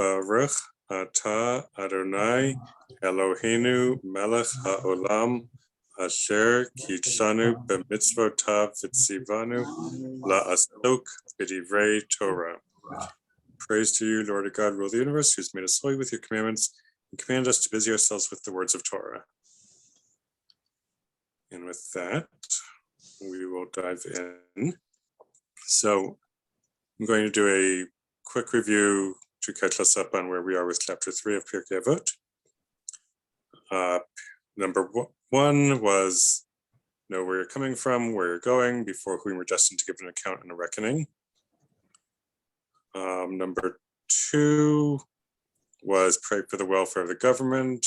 Baruch Atah Adonai Eloheinu Melech HaOlam Asher Kidshanu B'mitzvotav V'tzivanu La'asok B'divrei Torah. Praise to you, Lord God, rule the universe, who's made us holy with your commandments and command us to busy ourselves with the words of Torah. And with that, we will dive in. So I'm going to do a quick review to catch us up on where we are with chapter 3 of Pirkei Avot. Number one was know where you're coming from, where you're going, before whom you're destined to give an account and a reckoning. Number 2 was pray for the welfare of the government.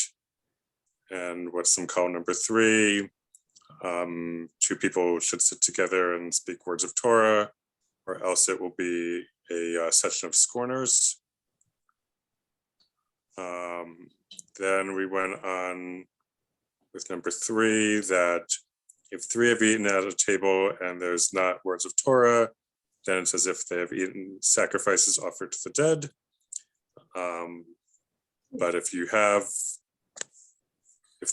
And what some call number 3, 2 people should sit together and speak words of Torah, or else it will be a session of scorners. Then we went on with number 3, that if 3 have eaten at a table and there's not words of Torah, then it's as if they have eaten sacrifices offered to the dead. But if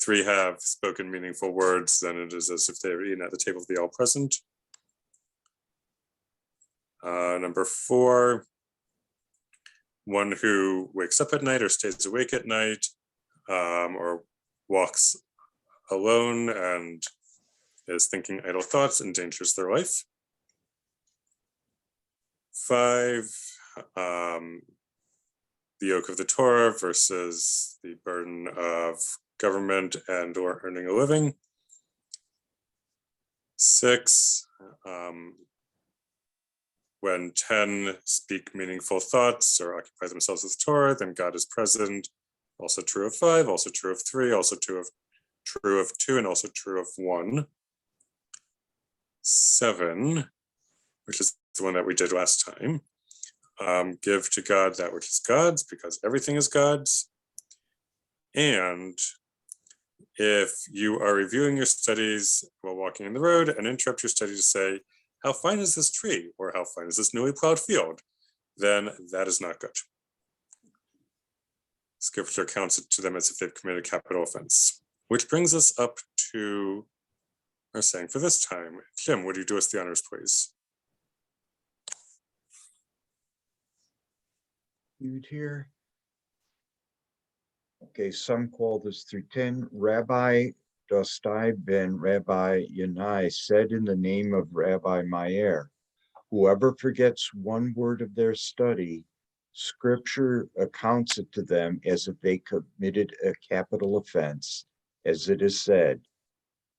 3 have spoken meaningful words, then it is as if they have eaten at the table of the all present. Number 4, one who wakes up at night or stays awake at night, or walks alone and is thinking idle thoughts, endangers their life. 5, the yoke of the Torah versus the burden of government and or earning a living. 6, when 10 speak meaningful thoughts or occupy themselves with Torah, then God is present. Also true of 5, also true of 3, also true of 2, and also true of 1. 7, which is the one that we did last time. Give to God that which is God's, because everything is God's. And if you are reviewing your studies while walking in the road and interrupt your study to say, how fine is this tree? Or how fine is this newly plowed field? Then that is not good. Scripture counts it to them as if they've committed a capital offense. Which brings us up to our saying for this time. Jim, would you do us the honors, please? Here. Okay, some call this 310. Rabbi Dostai ben Rabbi Yanai said in the name of Rabbi Meir, whoever forgets one word of their study, Scripture accounts it to them as if they committed a capital offense, as it is said,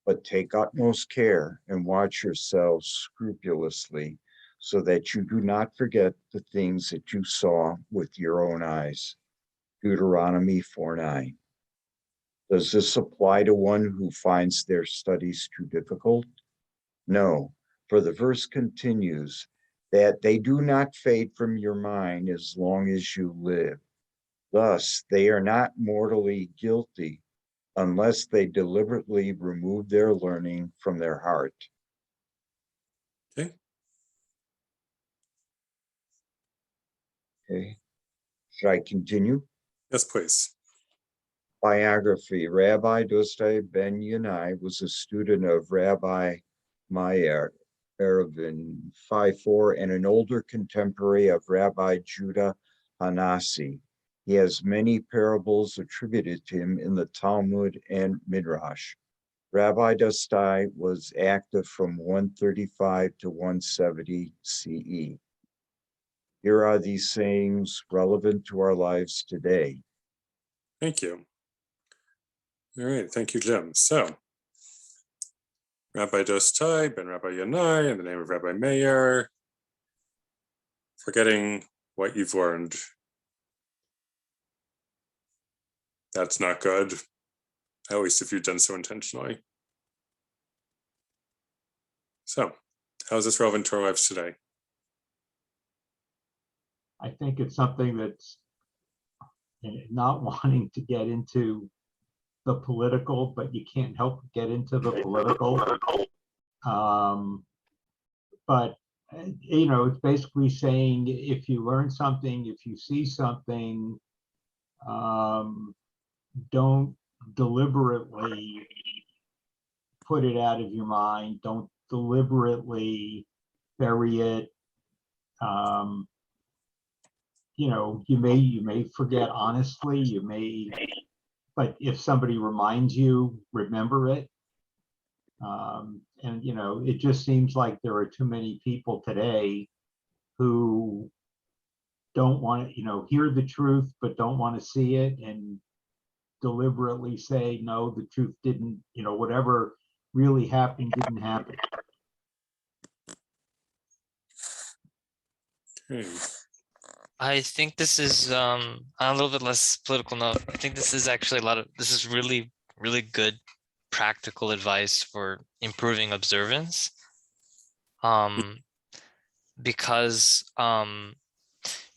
but take utmost care and watch yourselves scrupulously, so that you do not forget the things that you saw with your own eyes. Deuteronomy 4:9. Does this apply to one who finds their studies too difficult? No, for the verse continues that they do not fade from your mind as long as you live. Thus, they are not mortally guilty unless they deliberately remove their learning from their heart. Okay. Okay. Should I continue? Yes, please. Biography. Rabbi Dostai ben Yanai was a student of Rabbi Meir Eruvin 5:4 and an older contemporary of Rabbi Judah Hanasi. He has many parables attributed to him in the Talmud and Midrash. Rabbi Dostai was active from 135 to 170 CE. Here are these sayings relevant to our lives today. Thank you. All right, thank you, Jim. So, Rabbi Dostai ben Rabbi Yanai, in the name of Rabbi Meir, forgetting what you've learned. That's not good, at least if you've done so intentionally. So, how is this relevant to our lives today? I think it's something that's not wanting to get into the political, but you can't help but get into the political. But you know, it's basically saying if you learn something, if you see something, don't deliberately put it out of your mind. Don't deliberately bury it. You know, you may forget honestly, you may, but if somebody reminds you, remember it. And you know, it just seems like there are too many people today who don't want to, you know, hear the truth, but don't want to see it and deliberately say, no, the truth didn't, you know, whatever really happened didn't happen. Okay. I think this is on a little bit less political note. I think this is actually this is really, really good practical advice for improving observance. Because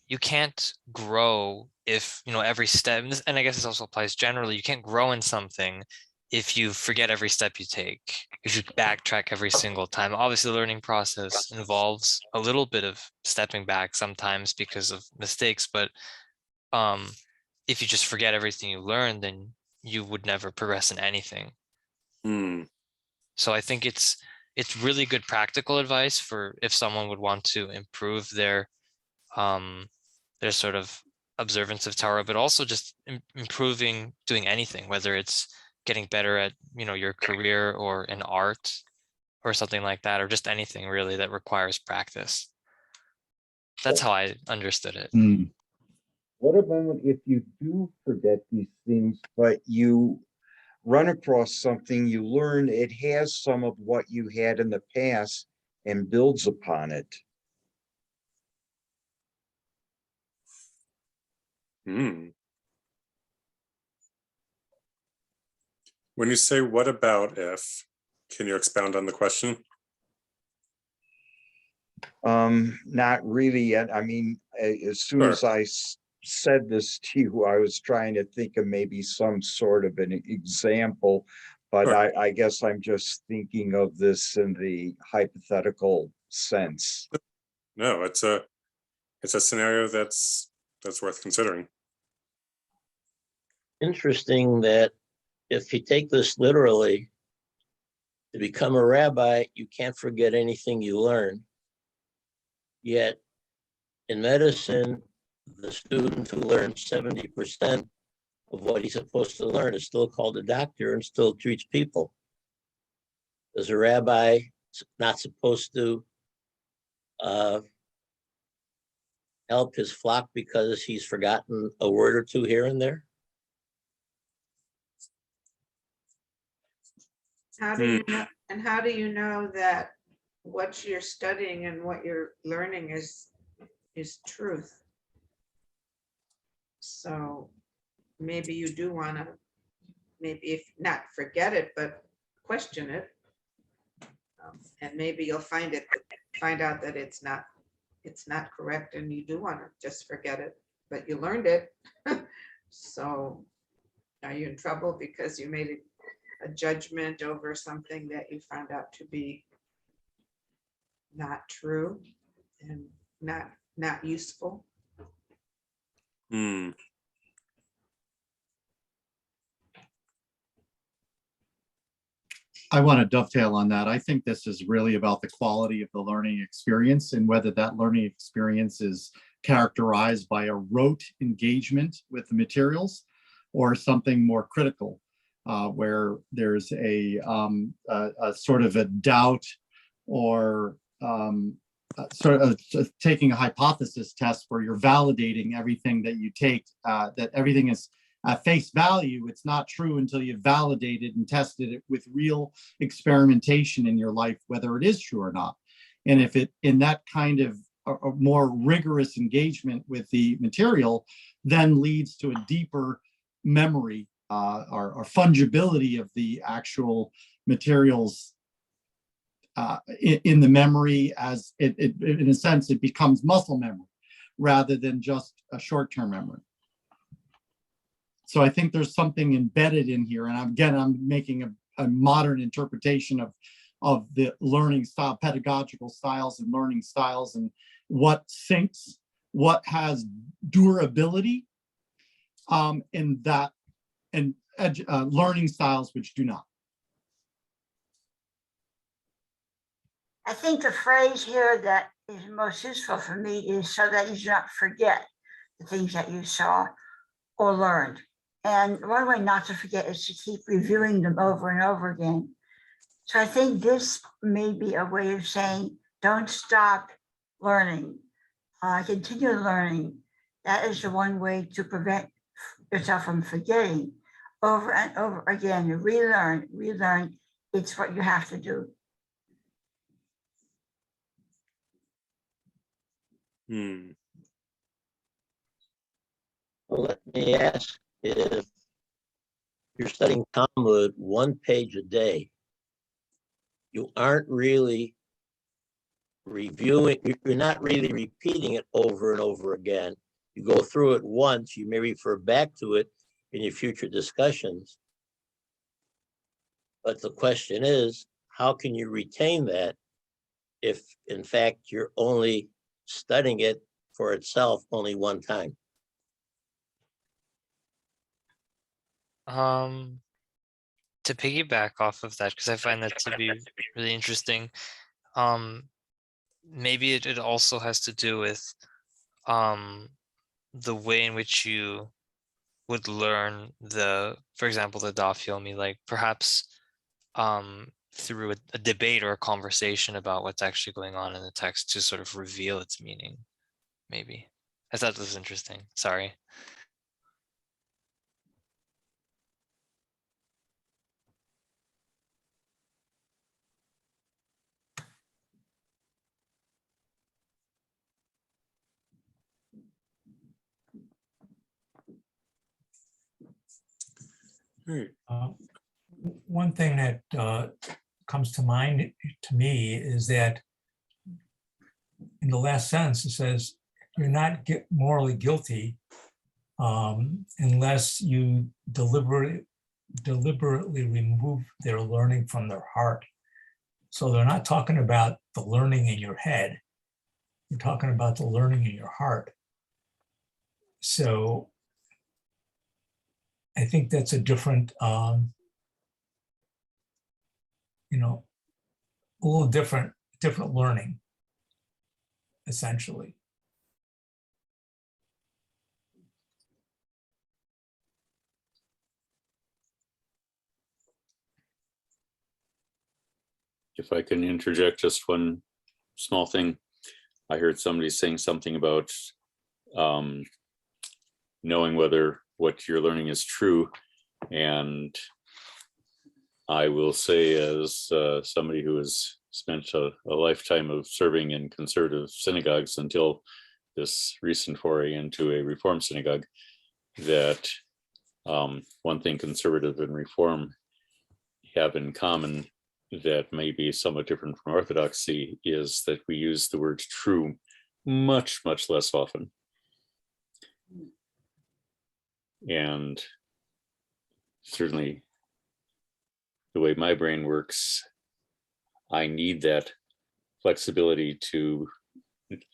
you can't grow if, you know, every step, and I guess this also applies generally, you can't grow in something if you forget every step you take, if you backtrack every single time. Obviously, the learning process involves a little bit of stepping back sometimes because of mistakes, but if you just forget everything you learned, then you would never progress in anything. So I think it's really good practical advice for if someone would want to improve their sort of observance of Torah, but also just improving doing anything, whether it's getting better at, you know, your career or in art or something like that, or just anything really that requires practice. That's how I understood it. What about if you do forget these things, but you run across something, you learn it has some of what you had in the past and builds upon it? When you say what about if, can you expound on the question? Not really yet. I mean, as soon Sure. as I said this to you, I was trying to think of maybe some sort of an example, but Sure. I guess I'm just thinking of this in the hypothetical sense. No, it's a scenario that's worth considering. Interesting that if you take this literally, to become a rabbi, you can't forget anything you learn. Yet in medicine, the student who learns 70% of what he's supposed to learn is still called a doctor and still treats people. Is a rabbi not supposed to help his flock because he's forgotten a word or two here and there? How do you know, and how do you know that what you're studying and what you're learning is truth? So maybe you do want to, maybe if not forget it, but question it. And maybe you'll find out that it's not correct and you do want to just forget it, but you learned it. So are you in trouble because you made a judgment over something that you found out to be not true and not useful? I want to dovetail on that. I think this is really about the quality of the learning experience and whether that learning experience is characterized by a rote engagement with the materials or something more critical, where there's a sort of a doubt or sort of taking a hypothesis test where you're validating everything that you take, that everything is at face value. It's not true until you've validated and tested it with real experimentation in your life, whether it is true or not. And if it, in that kind of a more rigorous engagement with the material, then leads to a deeper memory or fungibility of the actual materials in the memory, as it in a sense, it becomes muscle memory rather than just a short-term memory. So I think there's something embedded in here. And again, I'm making a modern interpretation of the learning style, pedagogical styles and learning styles, and what sinks, what has durability, and learning styles which do not. I think the phrase here that is most useful for me is so that you do not forget the things that you saw or learned. And one way not to forget is to keep reviewing them over and over again. So I think this may be a way of saying, don't stop learning, continue learning. That is the one way to prevent yourself from forgetting over and over again. Relearn. It's what you have to do. Well, let me ask, if you're studying Talmud 1 page a day, you aren't really reviewing, you're not really repeating it over and over again. You go through it once, you may refer back to it in your future discussions. But the question is, how can you retain that if in fact you're only studying it for itself only one time? To piggyback off of that, because I find that to be really interesting, maybe it also has to do with the way in which you would learn for example, the daf yomi, like perhaps through a debate or a conversation about what's actually going on in the text to sort of reveal its meaning. Maybe. I thought this was interesting. Sorry. One thing that comes to mind to me is that in the last sentence, it says, you're not morally guilty unless you deliberately remove their learning from their heart. So they're not talking about the learning in your head. They're talking about the learning in your heart. So I think that's a different, a little different learning, essentially. If I can interject just one small thing, I heard somebody saying something about knowing whether what you're learning is true. And I will say, as somebody who has spent a lifetime of serving in conservative synagogues until this recent foray into a Reform synagogue, that one thing conservative and Reform have in common that may be somewhat different from Orthodoxy is that we use the word true much, much less often. And certainly the way my brain works, I need that flexibility to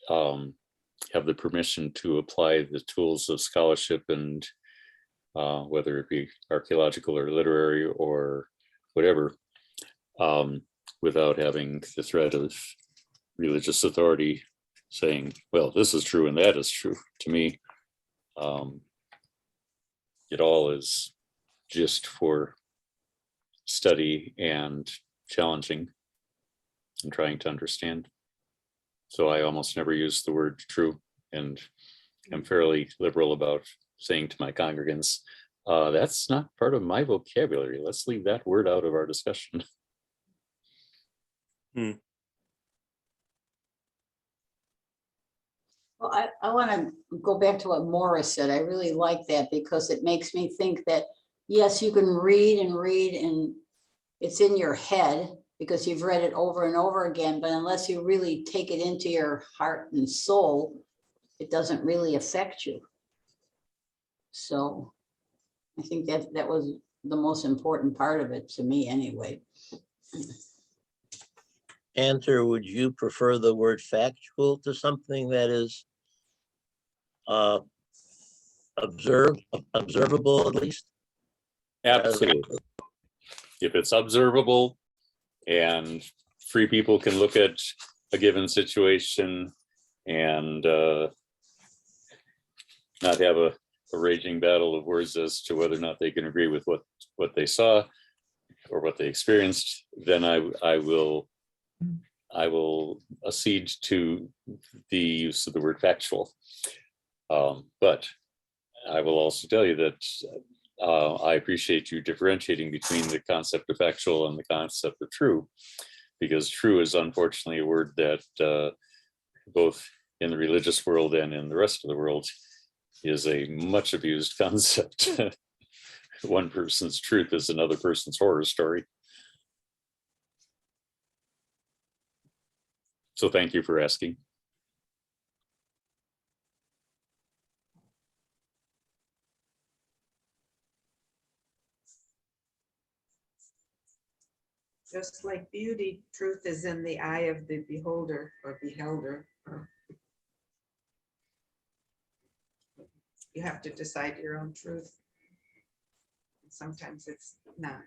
have the permission to apply the tools of scholarship and whether it be archaeological or literary or whatever, without having the threat of religious authority saying, well, this is true and that is true. To me, it all is just for study and challenging and trying to understand. So I almost never use the word true, and I'm fairly liberal about saying to my congregants, that's not part of my vocabulary. Let's leave that word out of our discussion. Well, I want to go back to what Morris said. I really like that because it makes me think that, yes, you can read and it's in your head because you've read it over and over again, but unless you really take it into your heart and soul, it doesn't really affect you. So I think that was the most important part of it to me anyway. Answer, would you prefer the word factual to something that is observable at least? Absolutely. If it's observable and free people can look at a given situation and not have a raging battle of words as to whether or not they can agree with what they saw or what they experienced, then I will accede to the use of the word factual. But I will also tell you that I appreciate you differentiating between the concept of factual and the concept of true, because true is unfortunately a word that both in the religious world and in the rest of the world is a much abused concept. One person's truth is another person's horror story. So thank you for asking. Just like beauty, truth is in the eye of the beholder or beholder. You have to decide your own truth. Sometimes it's not.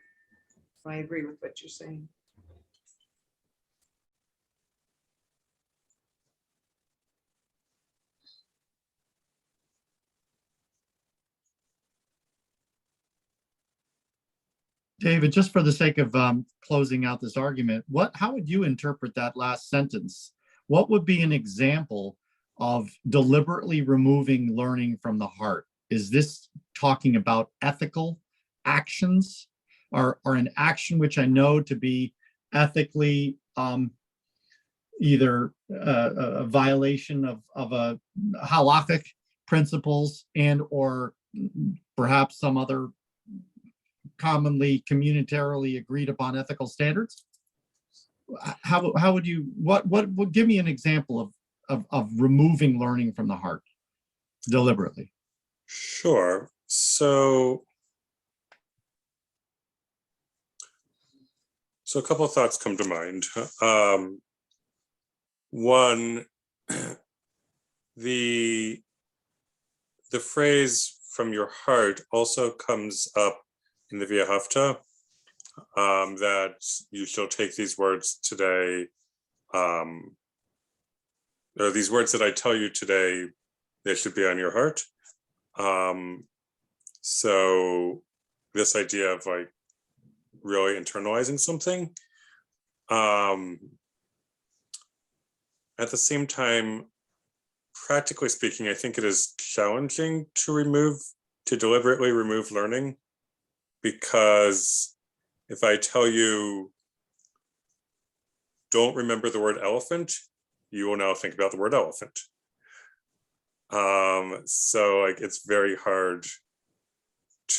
So I agree with what you're saying. David, just for the sake of closing out this argument, how would you interpret that last sentence? What would be an example of deliberately removing learning from the heart? Is this talking about ethical actions or an action which I know to be ethically either a violation of a halakhic principles and or perhaps some other commonly communitarily agreed upon ethical standards? How would you, what would give me an example of removing learning from the heart deliberately? Sure. So a couple of thoughts come to mind. One, the phrase "from your heart" also comes up in the Via Hafta, that you shall take these words today, or these words that I tell you today, they should be on your heart. So this idea of like really internalizing something. At the same time, practically speaking, I think it is challenging to deliberately remove learning, because if I tell you, don't remember the word elephant, you will now think about the word elephant. So like it's very hard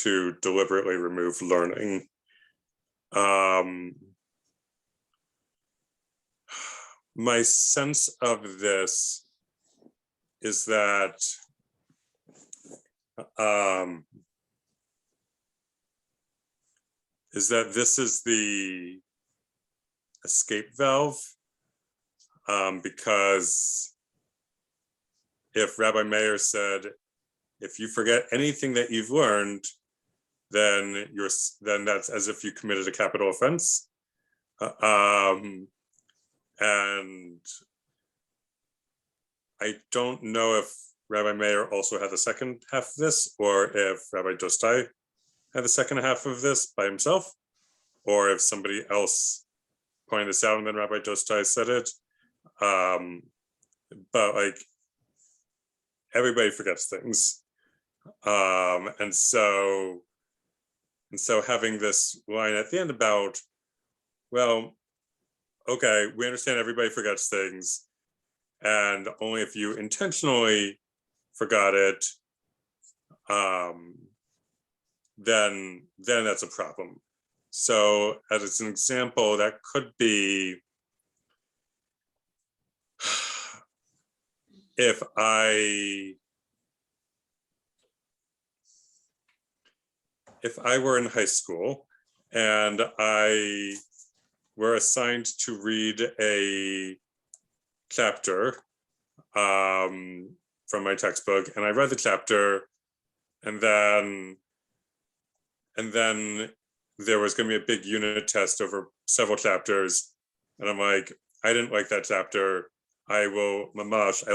to deliberately remove learning. My sense of this is that this is the escape valve, because if Rabbi Meir said, if you forget anything that you've learned, then that's as if you committed a capital offense. And I don't know if Rabbi Meir also had the second half of this, or if Rabbi Dostai had the second half of this by himself, or if somebody else pointed this out and then Rabbi Dostai said it. But like everybody forgets things. And so having this line at the end about, well, okay, we understand everybody forgets things, and only if you intentionally forgot it, then that's a problem. So as an example, that could be if I were in high school and I were assigned to read a chapter from my textbook, and I read the chapter, and then there was going to be a big unit test over several chapters, and I'm like, I didn't like that chapter. I will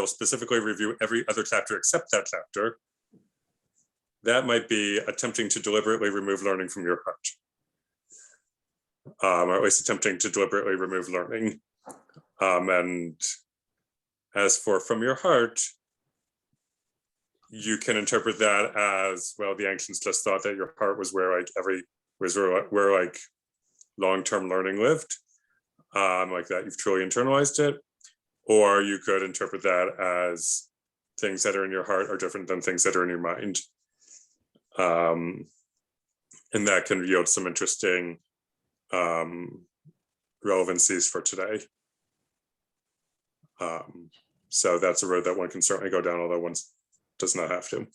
specifically review every other chapter except that chapter. That might be attempting to deliberately remove learning from your heart. Or at least attempting to deliberately remove learning. And as for from your heart, you can interpret that as, well, the ancients just thought that your heart was where like long-term learning lived, like that you've truly internalized it. Or you could interpret that as things that are in your heart are different than things that are in your mind. And that can yield some interesting relevancies for today. So that's a road that one can certainly go down, although one does not have to.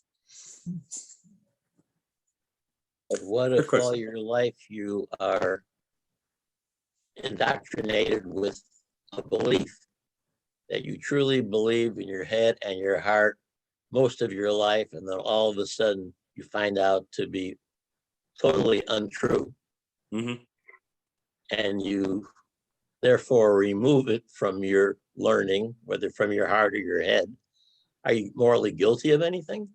But what if all your life you are indoctrinated with a belief that you truly believe in your head and your heart most of your life, and then all of a sudden you find out to be totally untrue? Mm-hmm. And you therefore remove it from your learning, whether from your heart or your head. Are you morally guilty of anything?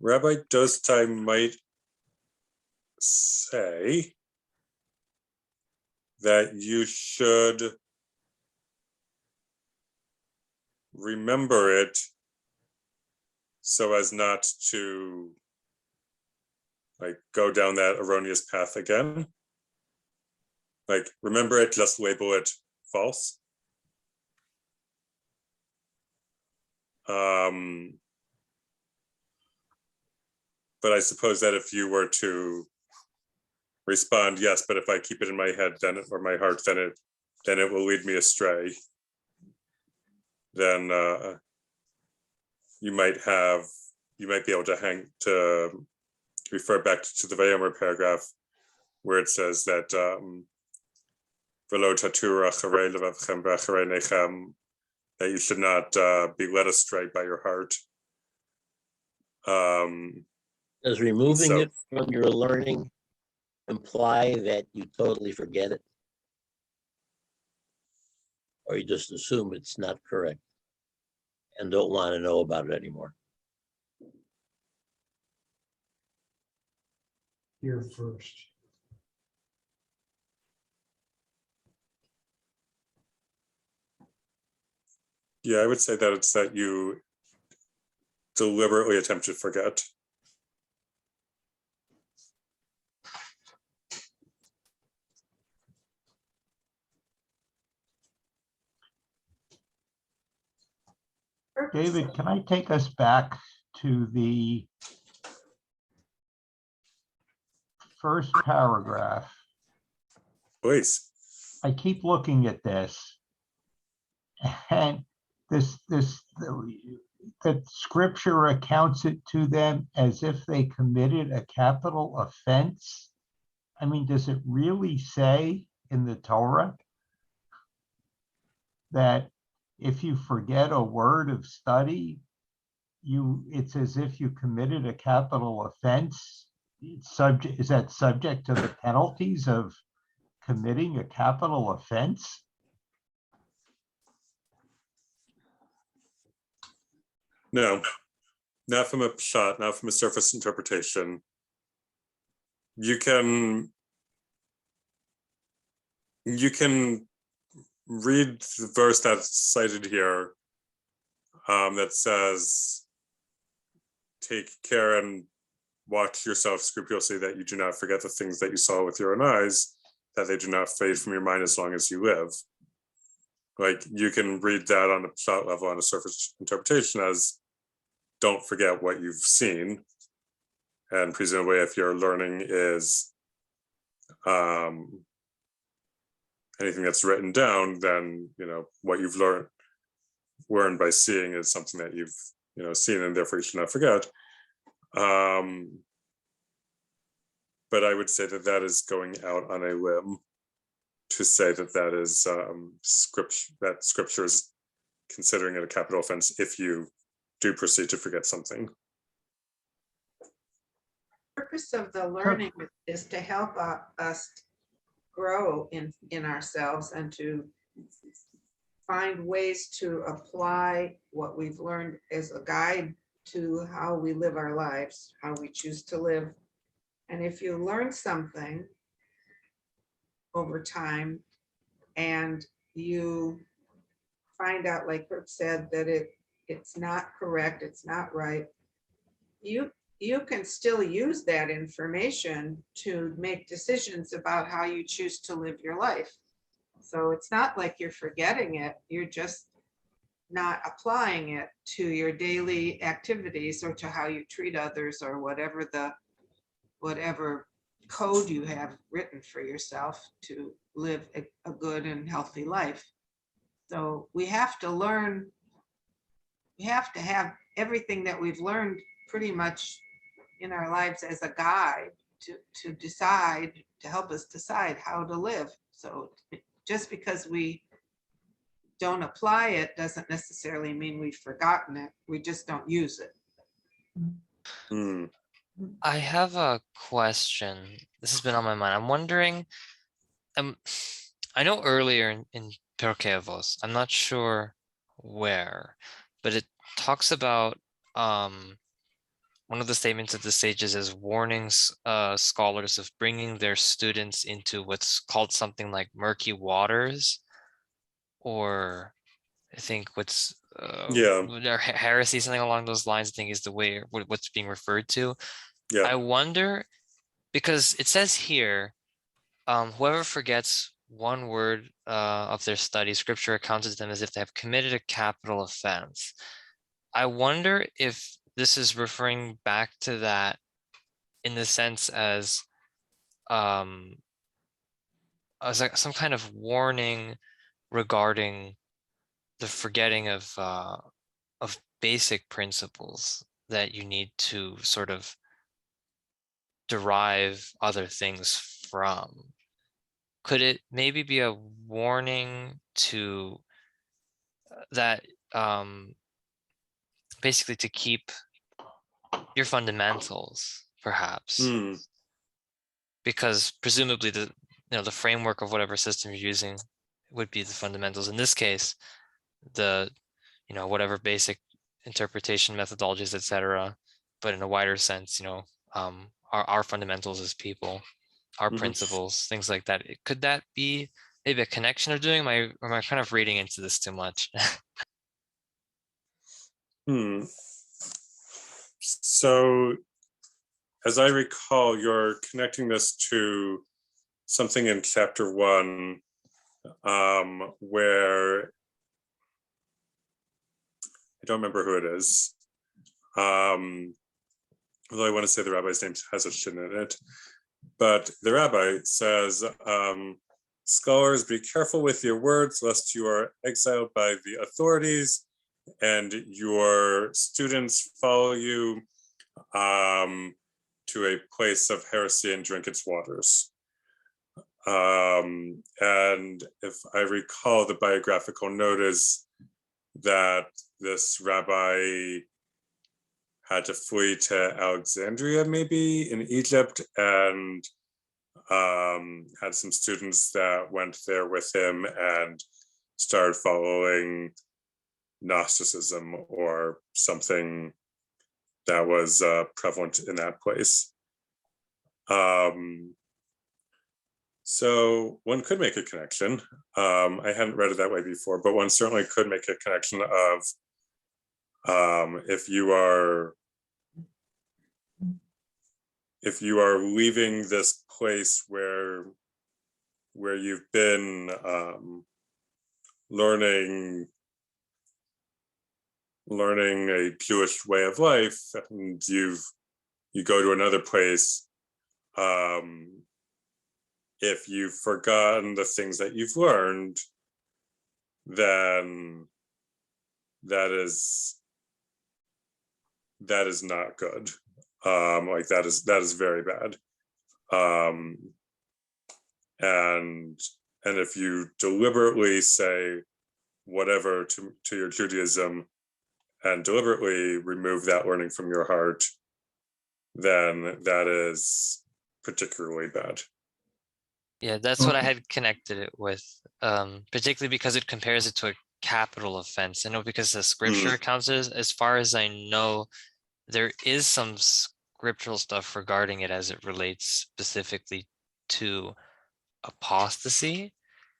Rabbi Dostai might say that you should remember it so as not to like go down that erroneous path again. Like, remember it, just label it false. But I suppose that if you were to respond, yes, but if I keep it in my head, then or my heart, then it will lead me astray. Then you might be able to refer back to the Vayomer paragraph where it says that that you should not be led astray by your heart. Does removing it from your learning imply that you totally forget it? Or you just assume it's not correct and don't want to know about it anymore? Here first. Yeah, I would say that it's that you deliberately attempt to forget. David, can I take us back to the first paragraph? Please. I keep looking at this, and that scripture accounts it to them as if they committed a capital offense. I mean, does it really say in the Torah that if you forget a word of study, it's as if you committed a capital offense? Is that subject to the penalties of committing a capital offense? No, not from a pshat, not from a surface interpretation. You can read the verse that's cited here that says, take care and watch yourself scrupulously that you do not forget the things that you saw with your own eyes, that they do not fade from your mind as long as you live. Like, you can read that on a pshat level, on a surface interpretation, as don't forget what you've seen. And presumably if your learning is anything that's written down, then what you've learned by seeing is something that you've seen, and therefore you should not forget. But I would say that is going out on a limb to say that is scripture. That scripture is considering it a capital offense if you do proceed to forget something. The purpose of the learning is to help us grow in ourselves and to find ways to apply what we've learned as a guide to how we live our lives, how we choose to live. And if you learn something over time and you find out, like Kurt said, that it's not correct, it's not right, you can still use that information to make decisions about how you choose to live your life. So it's not like you're forgetting it, you're just not applying it to your daily activities or to how you treat others or whatever code you have written for yourself to live a good and healthy life. So we have to learn, we have to have everything that we've learned pretty much in our lives as a guide to decide, to help us decide how to live. So just because we don't apply it doesn't necessarily mean we've forgotten it. We just don't use it. I have a question. This has been on my mind. I'm wondering, I know earlier in Pirkei Avot, I'm not sure where, but it talks about one of the statements of the sages is warning scholars of bringing their students into what's called something like murky waters, or I think what's heresy, something along those lines, I think is the way what's being referred to. I wonder, because it says here, whoever forgets one word of their study, scripture accounts to them as if they have committed a capital offense. I wonder if this is referring back to that in the sense as like some kind of warning regarding the forgetting of basic principles that you need to sort of derive other things from. Could it maybe be a warning to that basically to keep your fundamentals, perhaps? Because presumably the framework of whatever system you're using would be the fundamentals. In this case, the whatever basic interpretation methodologies, etc. But in a wider sense, our fundamentals as people, our principles, things like that. Could that be maybe a connection of doing? Or am I kind of reading into this too much? So, as I recall, you're connecting this to something in chapter 1, where I don't remember who it is. Although I want to say the rabbi's name has a shin in it. But the rabbi says, scholars, be careful with your words, lest you are exiled by the authorities and your students follow you to a place of heresy and drink its waters. And if I recall, the biographical note is that this rabbi had to flee to Alexandria, maybe in Egypt, and had some students that went there with him and started following Gnosticism or something that was prevalent in that place. So one could make a connection. I hadn't read it that way before, but one certainly could make a connection of if you are leaving this place where you've been learning a Jewish way of life, and you go to another place, if you've forgotten the things that you've learned, then that is not good. Like that is very bad. And if you deliberately say whatever to your Judaism and deliberately remove that learning from your heart, then that is particularly bad. Yeah, that's what I had connected it with, particularly because it compares it to a capital offense. I know because the scripture accounts it, as far as I know, there is some scriptural stuff regarding it as it relates specifically to apostasy.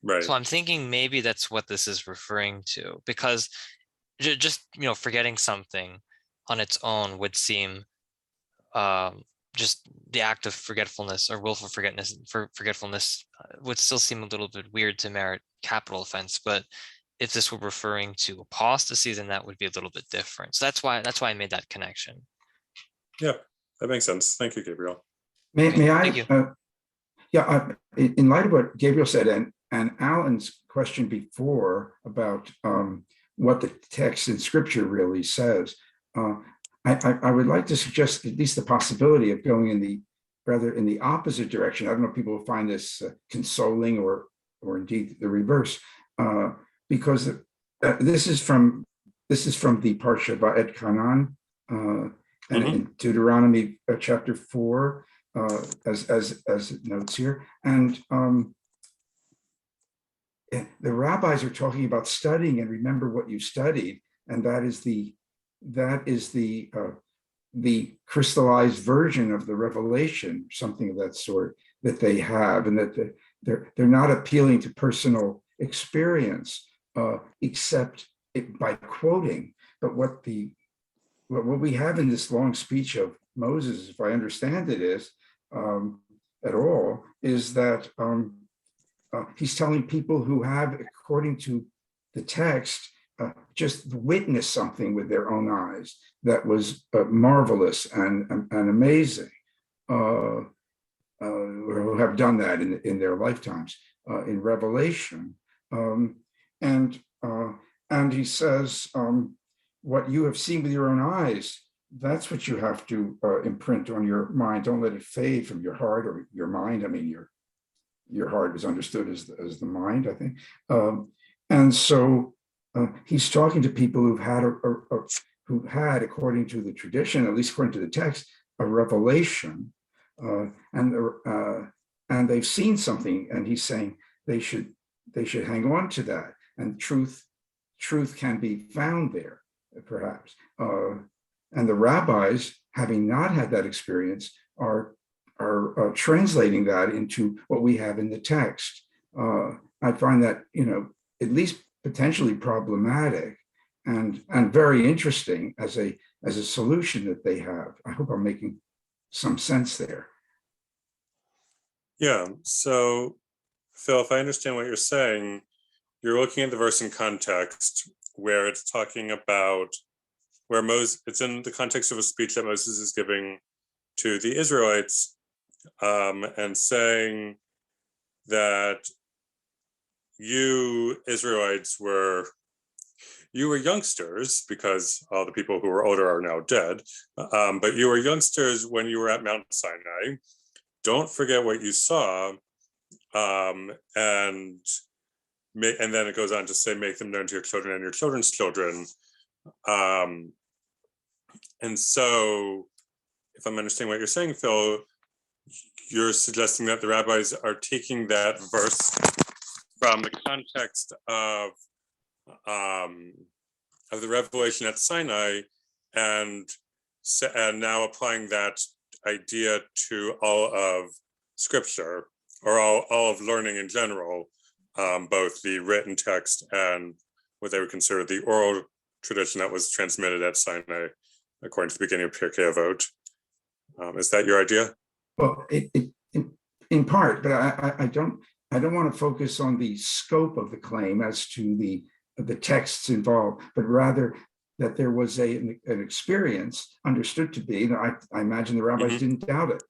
Right. So I'm thinking maybe that's what this is referring to, because just, forgetting something on its own would seem just the act of forgetfulness or willful forgetfulness would still seem a little bit weird to merit capital offense. But if this were referring to apostasy, then that would be a little bit different. So that's why I made that connection. Yeah, that makes sense. Thank you, Gabriel. May I? Thank you. In light of what Gabriel said and Alan's question before about what the text in Scripture really says, I would like to suggest at least the possibility of going in the opposite direction. I don't know if people will find this consoling or indeed the reverse, because this is from the Parsha Va'et Kanan and in Deuteronomy chapter 4, as it notes here, and the rabbis are talking about studying and remember what you studied, and that is the crystallized version of the revelation, something of that sort that they have, and that they're not appealing to personal experience except by quoting. But what we have in this long speech of Moses, if I understand it, is at all, is that he's telling people who have, according to the text, just witnessed something with their own eyes that was marvelous and amazing, or who have done that in their lifetimes in Revelation. And he says, what you have seen with your own eyes, that's what you have to imprint on your mind. Don't let it fade from your heart or your mind. I mean, your heart is understood as the mind, I think. And so he's talking to people who had, according to the tradition, at least according to the text, a revelation, and they've seen something, and he's saying they should hang on to that, and truth can be found there, perhaps. And the rabbis, having not had that experience, are translating that into what we have in the text. I find that, at least potentially problematic and very interesting as a solution that they have. I hope I'm making some sense there. Yeah, so Phil, if I understand what you're saying, you're looking at the verse in context where it's talking about where Moses, it's in the context of a speech that Moses is giving to the Israelites, and saying that you Israelites were youngsters, because all the people who were older are now dead, but you were youngsters when you were at Mount Sinai. Don't forget what you saw, and then it goes on to say, make them known to your children and your children's children. And so, if I'm understanding what you're saying, Phil, you're suggesting that the rabbis are taking that verse from the context of the revelation at Sinai and now applying that idea to all of Scripture, or all of learning in general, both the written text and what they would consider the oral tradition that was transmitted at Sinai, according to the beginning of Pirkei Avot. Is that your idea? Well, in part, but I don't want to focus on the scope of the claim as to the texts involved, but rather that there was an experience understood to be, I imagine the rabbis didn't doubt it,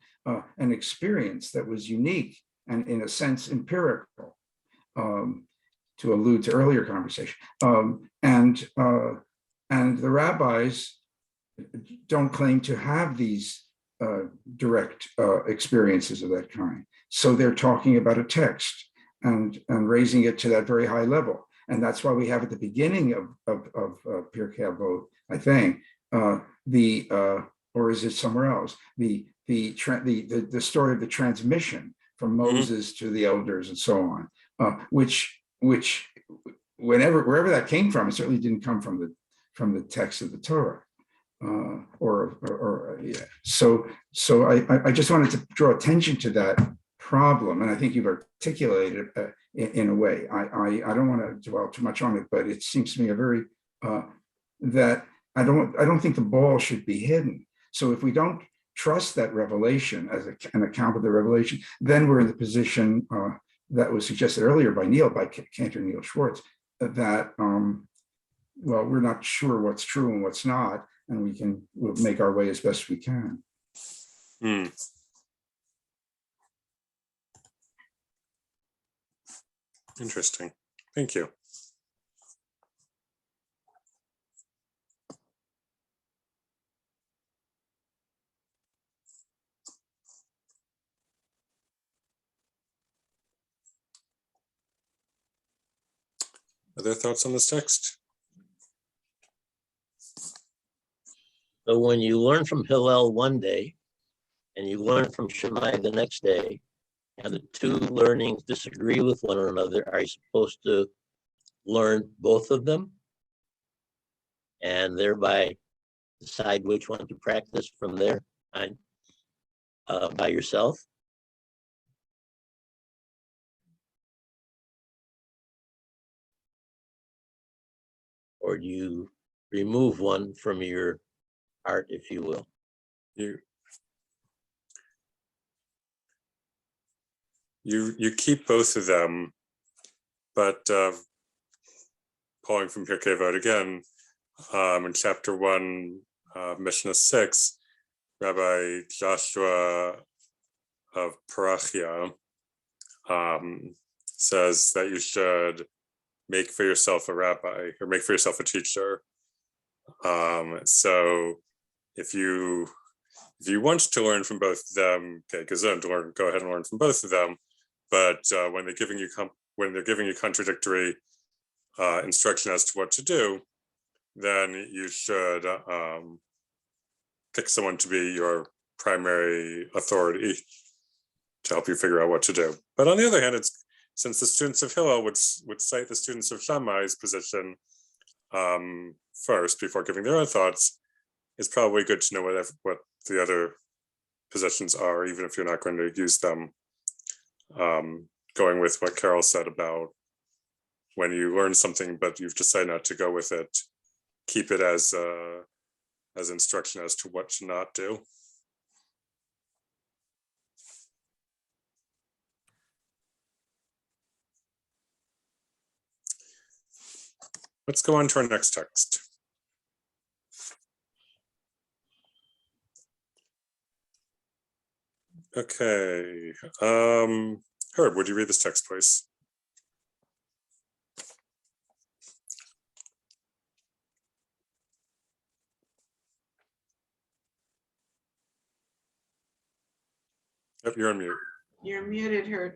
an experience that was unique and in a sense empirical, to allude to earlier conversation. And the rabbis don't claim to have these direct experiences of that kind. So they're talking about a text and raising it to that very high level. And that's why we have at the beginning of Pirkei Avot, I think, or is it somewhere else? The story of the transmission from Moses to the elders and so on, which wherever that came from, it certainly didn't come from the text of the Torah. Yeah. So I just wanted to draw attention to that problem, and I think you've articulated it in a way. I don't want to dwell too much on it, but it seems to me a very that I don't think the ball should be hidden. So if we don't trust that revelation as an account of the revelation, then we're in the position that was suggested earlier by Cantor Neil Schwartz, that well, we're not sure what's true and what's not, and we'll make our way as best we can. Interesting. Thank you. Other thoughts on this text? So when you learn from Hillel one day and you learn from Shammai the next day, and the two learnings disagree with one another, are you supposed to learn both of them and thereby decide which one to practice from there by yourself? Or do you remove one from your heart, if you will? You keep both of them, but pulling from Pirkei Avot again, in chapter 1, Mishnah 6, Rabbi Joshua of Parachia says that you should make for yourself a rabbi, or make for yourself a teacher. So if you want to learn from both of them, okay, go ahead and learn from both of them. But when they're giving you contradictory instruction as to what to do, then you should pick someone to be your primary authority to help you figure out what to do. But on the other hand, since the students of Hillel would cite the students of Shammai's position first before giving their own thoughts, it's probably good to know what the other positions are, even if you're not going to use them. Going with what Carol said about when you learn something but you've decided not to go with it, keep it as instruction as to what to not do. Let's go on to our next text. Okay, Herb, would you read this text, please? Yep, you're on mute. You're muted, Herb.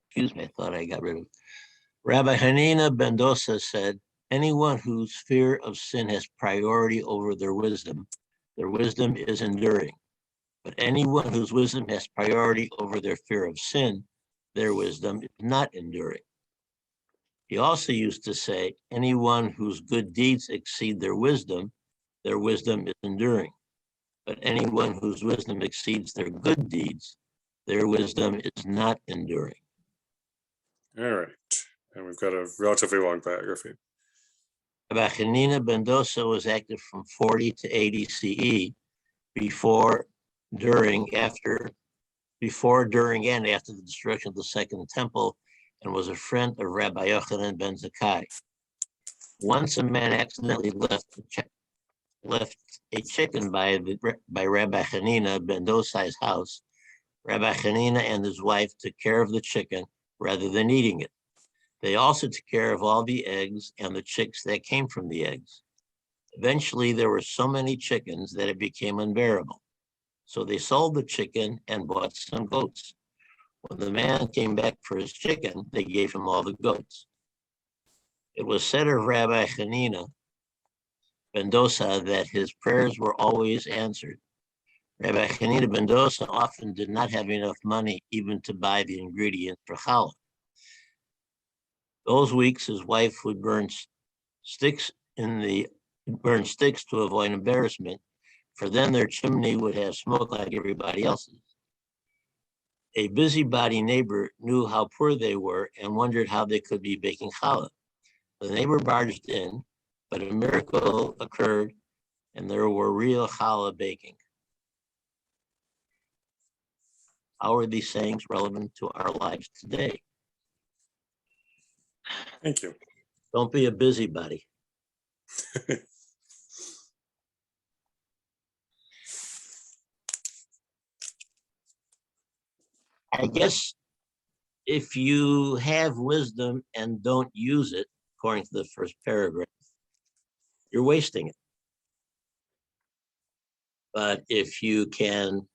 Excuse me, I thought I got rid of it. Rabbi Hanina ben Dosa said, anyone whose fear of sin has priority over their wisdom is enduring. But anyone whose wisdom has priority over their fear of sin, their wisdom is not enduring. He also used to say, anyone whose good deeds exceed their wisdom is enduring. But anyone whose wisdom exceeds their good deeds, their wisdom is not enduring. All right, and we've got a relatively long biography. Rabbi Hanina ben Dosa was active from 40 to 80 CE, before, during, and after the destruction of the Second Temple, and was a friend of Rabbi Yochanan ben Zakkai. Once a man accidentally left left a chicken by Rabbi Hanina ben Dosai's house. Rabbi Hanina and his wife took care of the chicken rather than eating it. They also took care of all the eggs and the chicks that came from the eggs. Eventually, there were so many chickens that it became unbearable. So they sold the chicken and bought some goats. When the man came back for his chicken, they gave him all the goats. It was said of Rabbi Hanina ben Dosa that his prayers were always answered. Rabbi Hanina ben Dosa often did not have enough money even to buy the ingredients for challah. Those weeks, his wife would burn sticks to avoid embarrassment, for then their chimney would have smoke like everybody else's. A busybody neighbor knew how poor they were and wondered how they could be baking challah. The neighbor barged in, but a miracle occurred and there were real challah baking. How are these sayings relevant to our lives today? Thank you. Don't be a busybody. I guess if you have wisdom and don't use it, according to the first paragraph, you're wasting it. But if you can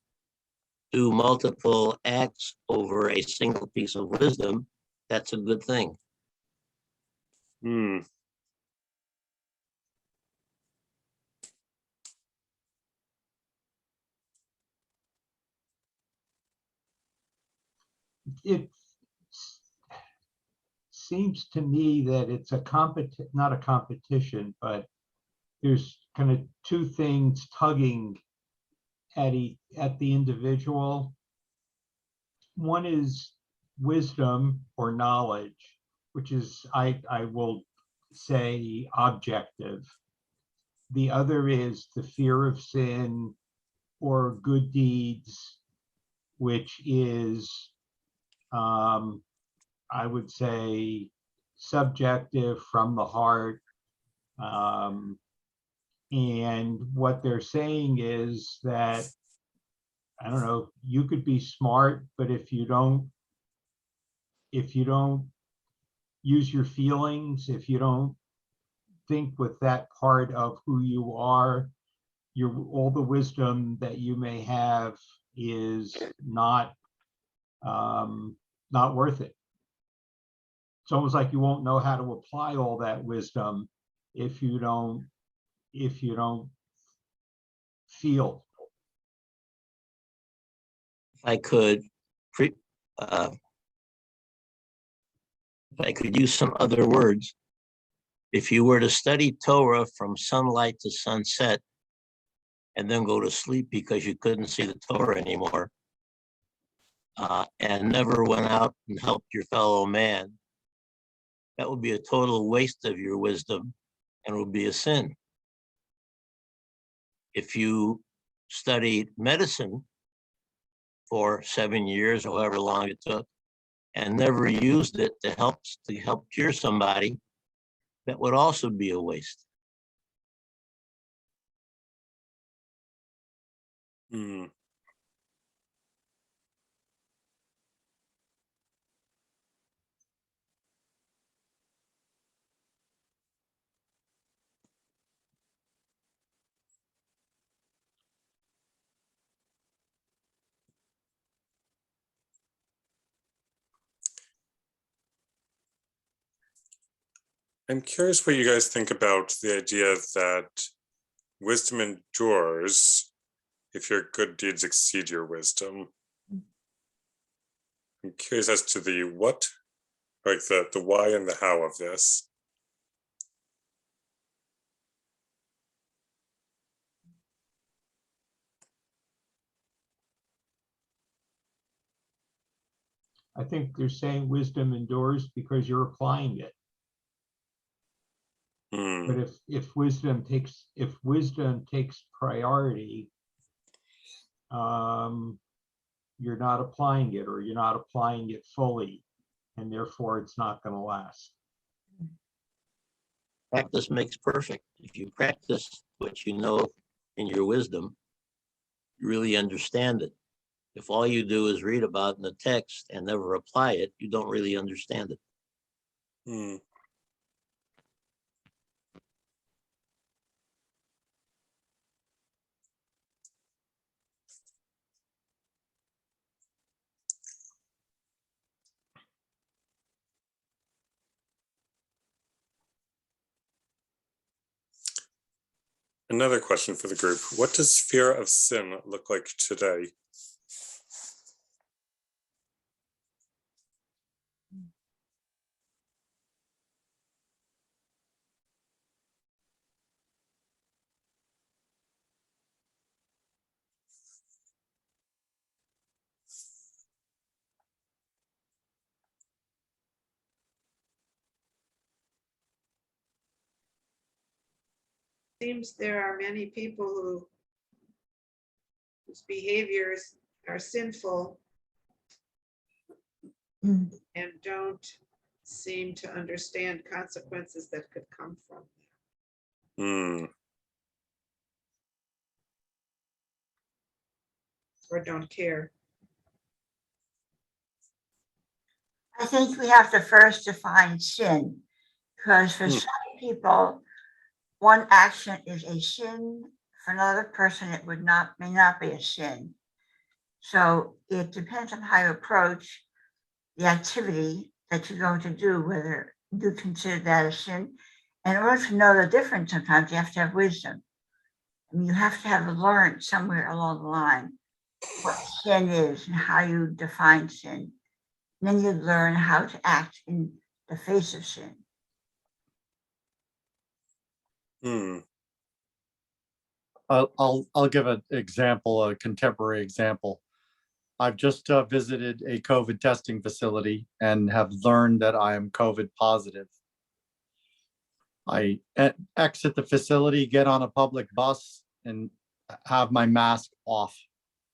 do multiple acts over a single piece of wisdom, that's a good thing. Hmm. It seems to me that it's not a competition, but there's kind of two things tugging at the individual. One is wisdom or knowledge, which is, I will say, objective. The other is the fear of sin or good deeds, which is, I would say, subjective, from the heart. And what they're saying is that, I don't know, you could be smart, but if you don't use your feelings, if you don't think with that part of who you are, all the wisdom that you may have is not worth it. It's almost like you won't know how to apply all that wisdom if you don't feel. If I could use some other words, if you were to study Torah from sunlight to sunset and then go to sleep because you couldn't see the Torah anymore, and never went out and helped your fellow man, that would be a total waste of your wisdom and would be a sin. If you studied medicine for 7 years or however long it took and never used it to help cure somebody, that would also be a waste. Hmm. I'm curious what you guys think about the idea that wisdom endures if your good deeds exceed your wisdom. I'm curious as to the what, like the why and the how of this. I think they're saying wisdom endures because you're applying it. Hmm. But if wisdom takes priority, you're not applying it, or you're not applying it fully, and therefore it's not going to last. Practice makes perfect. If you practice what you know in your wisdom, you really understand it. If all you do is read about in the text and never apply it, you don't really understand it. Hmm. Another question for the group. What does fear of sin look like today? Seems there are many people whose behaviors are sinful Mm. and don't seem to understand consequences that could come from them, Hmm. or don't care. I think we have to first define sin, because for Hmm. some people, one action is a sin. For another person, it may not be a sin. So it depends on how you approach the activity that you're going to do, whether you consider that a sin. And in order to know the difference, sometimes you have to have wisdom. I mean, you have to have learned somewhere along the line what sin is and how you define sin. And then you learn how to act in the face of sin. Hmm. I'll give an example, a contemporary example. I've just visited a COVID testing facility and have learned that I am COVID positive. I exit the facility, get on a public bus, and have my mask off.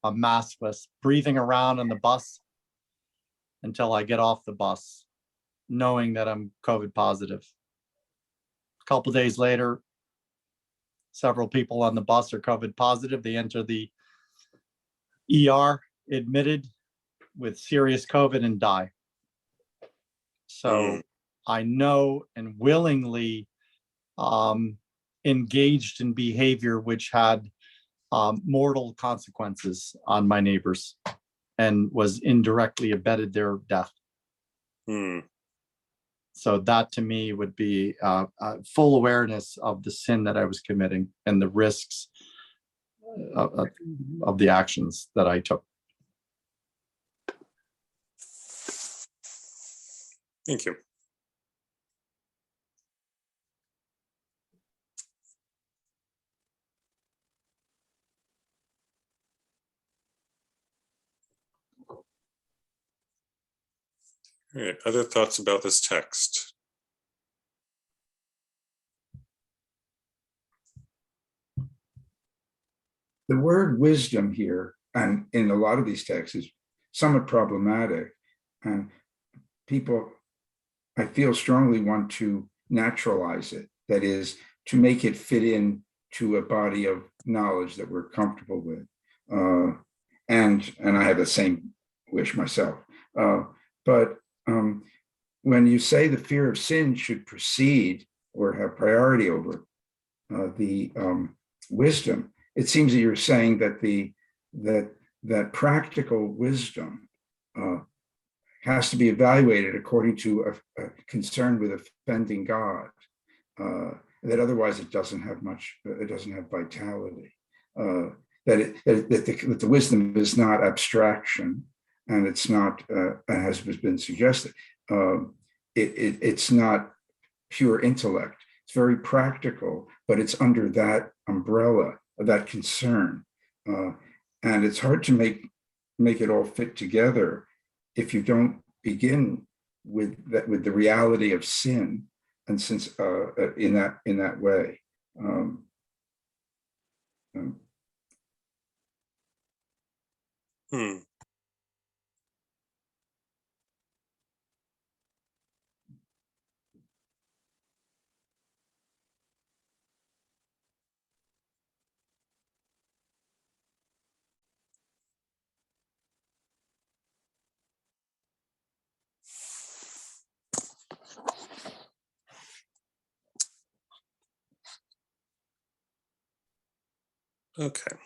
I'm maskless, breathing around on the bus until I get off the bus, knowing that I'm COVID positive. A couple days later, several people on the bus are COVID positive. They enter the ER, admitted with serious COVID, and die. So I know and willingly engaged in behavior which had mortal consequences on my neighbors and was indirectly abetted their death. Hmm. So that to me would be full awareness of the sin that I was committing and the risks of the actions that I took. Thank you. All right, other thoughts about this text? The word wisdom here, and in a lot of these texts, is somewhat problematic. And people, I feel strongly, want to naturalize it. That is, to make it fit in to a body of knowledge that we're comfortable with. And I have the same wish myself. But when you say the fear of sin should precede or have priority over the wisdom, it seems that you're saying that that practical wisdom has to be evaluated according to a concern with offending God. That otherwise it doesn't have much. It doesn't have vitality. That the wisdom is not abstraction, and it's not, as has been suggested, it's not pure intellect. It's very practical, but it's under that umbrella of that concern, and it's hard to make it all fit together if you don't begin with the reality of sin, and since in that way. Hmm. Okay.